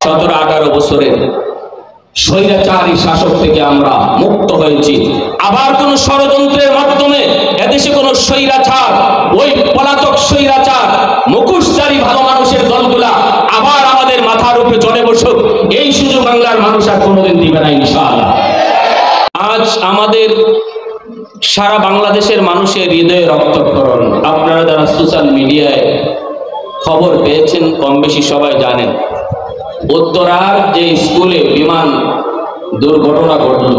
17-18 বছরের স্বৈরাচারী শাসক থেকে আমরা মুক্ত হয়েছি। আবার কোন ষড়যন্ত্রের মাধ্যমে এদেশে কোন স্বৈরাচার, ওই পলাতক স্বৈরাচার মুখোশধারী ভালো মানুষের দলগুলা আবার আমাদের মাথার উপরে চলে বসুক, এই সুযোগ বাংলার মানুষ আর কোনোদিন দিবে না ইনশাআল্লাহ। আজ আমাদের সারা বাংলাদেশের মানুষের হৃদয়ে রক্তক্ষরণ। আপনারা যারা সোশ্যাল মিডিয়ায় খবর পেয়েছেন কম বেশি সবাই জানেন, উত্তরার যে স্কুলে বিমান দুর্ঘটনা ঘটল,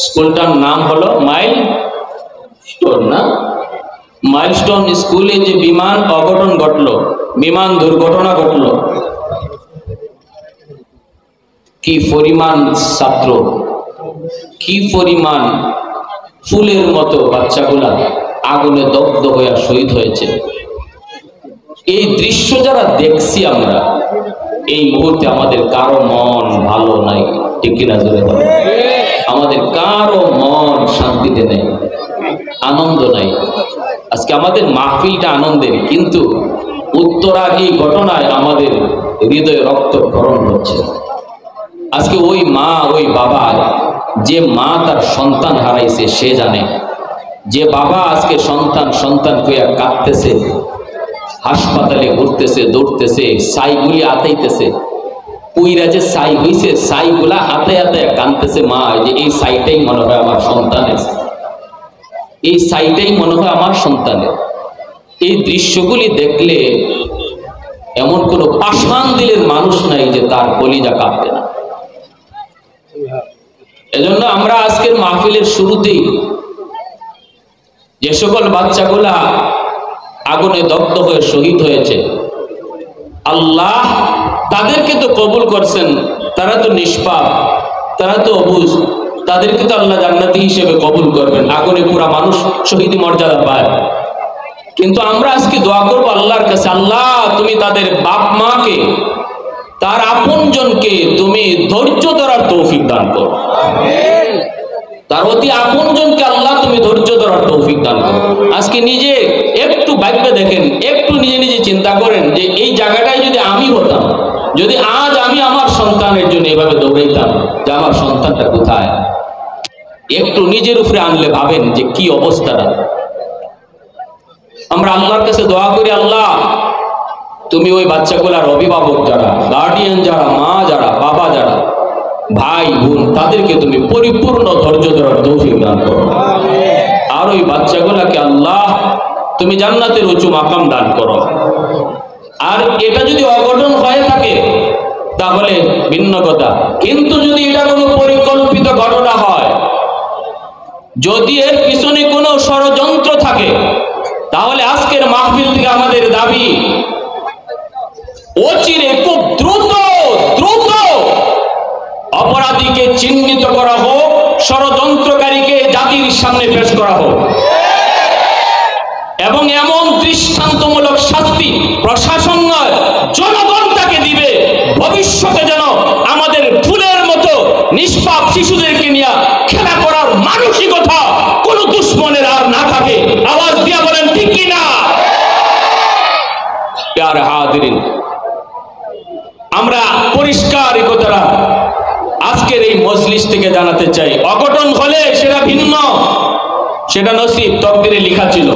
স্কুলটার নাম হলো মাইলস্টোন, না মাইলস্টোন স্কুলে যে বিমান অঘটন ঘটল, বিমান দুর্ঘটনা ঘটল, কি পরিমাণ ছাত্র, কি পরিমাণ ফুলের মতো বাচ্চাগুলা আগুনে দগ্ধ হয়ে শহীদ হয়েছে। এই দৃশ্য যারা দেখছি আমরা, এই মুহূর্তে আমাদের কারো মন ভালো নাই, ঠিক কিনা জোরে বলেন? আমাদের কারো মন শান্তিতে নেই, আনন্দ নাই। আজকে আমাদের মাহফিলটা আনন্দের, কিন্তু উত্তরার এই ঘটনায় আমাদের হৃদয়ে রক্তক্ষরণ হচ্ছে। আজকে ওই মা, ওই বাবা, যে মা তার সন্তান হারাইছে সে জানে, যে বাবা আজকে সন্তান সন্তান কইয়া কাঁদতেছে, হাসপাতালে ঘুরতেছে, দৌড়তেছে, সাইগুলি আতাইতেছে, পুইরা যে সাই হইছে সাইগুলা আতায় আতায় কাঁদতেছে মা, যে এই সাইটাই মনে হয় আমার সন্তানের, এই সাইটাই মনে হয় আমার সন্তানের। এই দৃশ্যগুলি দেখলে এমন কোন পাষাণ দিলের মানুষ নাই যে তার কলিজা কাঁপবে না। এজন্য আমরা আজকের মাহফিলের শুরুতেই যে সকল বাচ্চাগুলা আগুনে দগ্ধ হয়ে শহীদ হয়েছে, আল্লাহ তাদেরকে তো কবুল করছেন, তারা তো নিষ্পাপ, তারা তো অবুঝ, তাদেরকে তো আল্লাহ জান্নাতি হিসেবে কবুল করবেন, আগুনে পুরা মানুষ শহীদ মর্যাদা পায়। কিন্তু আমরা আজকে দোয়া করবো আল্লাহর কাছে, আল্লাহ তুমি তাদের বাপ মাকে, তার আপনজনকে তুমি ধৈর্য ধরার তৌফিক দান করো, তার অতি আপনজনকে আল্লাহ তুমি ধৈর্য ধরার তৌফিক দান করো। আজকে নিজে একটু ভাববে দেখেন, একটু নিজে নিজে চিন্তা করেন যে এই জায়গাটায় যদি আমি হতাম, যদি আজ আমি আমার সন্তানের জন্য এভাবে দৌড়াইতাম, যে আমার সন্তানটা কোথায়, একটু নিজের উপরে আনলে ভাবেন যে কি অবস্থাটা। আমরা আল্লাহর কাছে দোয়া করি, আল্লাহ তুমি ওই বাচ্চাগুলার অভিভাবক যারা, গার্ডিয়ান যারা, মা যারা, বাবা যারা, ভাই বোন, তাদেরকে তুমি পরিপূর্ণ ধৈর্য ধরার তৌফিক দান করো। আর ওই বাচ্চাগুলাকে আল্লাহ তুমি জান্নাতের উঁচু মাকাম দান করো। আর এটা যদি অঘটন হয়ে থাকে তাহলে ভিন্ন কথা, কিন্তু যদি এটা কোনো পরিকল্পিত ঘটনা হয়, যদি এর পিছনে কোনো ষড়যন্ত্র থাকে, তাহলে আজকের মাহফিল থেকে আমাদের দাবি অচিরে খুব দ্রুত দ্রুত অপরাধীকে চিহ্নিত করা হোক, ষড়যন্ত্রকারীকে জাতির সামনে পেশ করা হোক, এবং এমন দৃষ্টান্তমূলক শাস্তি প্রশাসন নয় জনগণ তাকে দিবে, ভবিষ্যতে যেন আমাদের ফুলের মতো নিষ্পাপ শিশুদেরকে নিয়ে খেলা করার মানসিকতা কোন দুশ্মনের আর না থাকে। আওয়াজ দিয়া বলেন ঠিক কিনা? প্যারে হাজিরিন, আমরা পরিষ্কার এই কথাটা আজকের এই মজলিস থেকে জানাতে চাই। অঘটন হলে সেটা ভিন্ন, সেটা নসিব তকদিরে লেখা ছিল,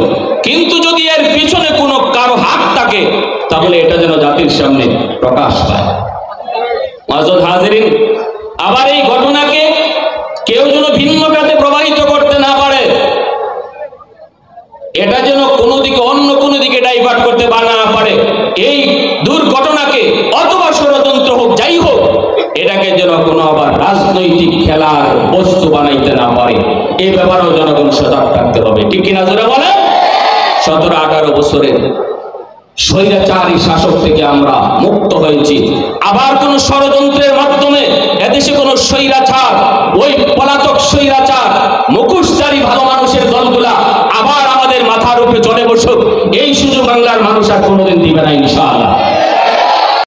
কিন্তু যদি এর পিছনে কোনো কারো হাত থাকে তাহলে এটা যেন জাতির সামনে প্রকাশ পায়। মাযুদ হাজিরিন, আবার এই ঘটনাকে কেউ যেন ভিন্ন খাতে প্রবাহিত করতে না পারে, এটা যেন কোনো দিকে অন্য কোনো দিকে ডাইভার্ট করতে না পারে। এই দুর্ঘটনাকে অথবা ষড়যন্ত্র হোক, যাই হোক, এটাকে যেন কোনো আবার রাজনৈতিক খেলার বস্তু বানাইতে না পারে, এই ব্যাপারেও জনগণ সজাগ থাকতে হবে, ঠিক কিনা জোরে বলে? 17-18 বছরের স্বৈরাচারী শাসক থেকে আমরা মুক্ত হয়েছি। আবার কোন ষড়যন্ত্রের মাধ্যমে এদেশে কোন স্বৈরাচার, ওই পলাতক স্বৈরাচার মুখোশধারী ভালো মানুষের দলগুলা আবার আমাদের মাথার উপরে চলে বসুক, এই সুযোগ বাংলার মানুষ আর কোনোদিন দিবে না ইনশাআল্লাহ।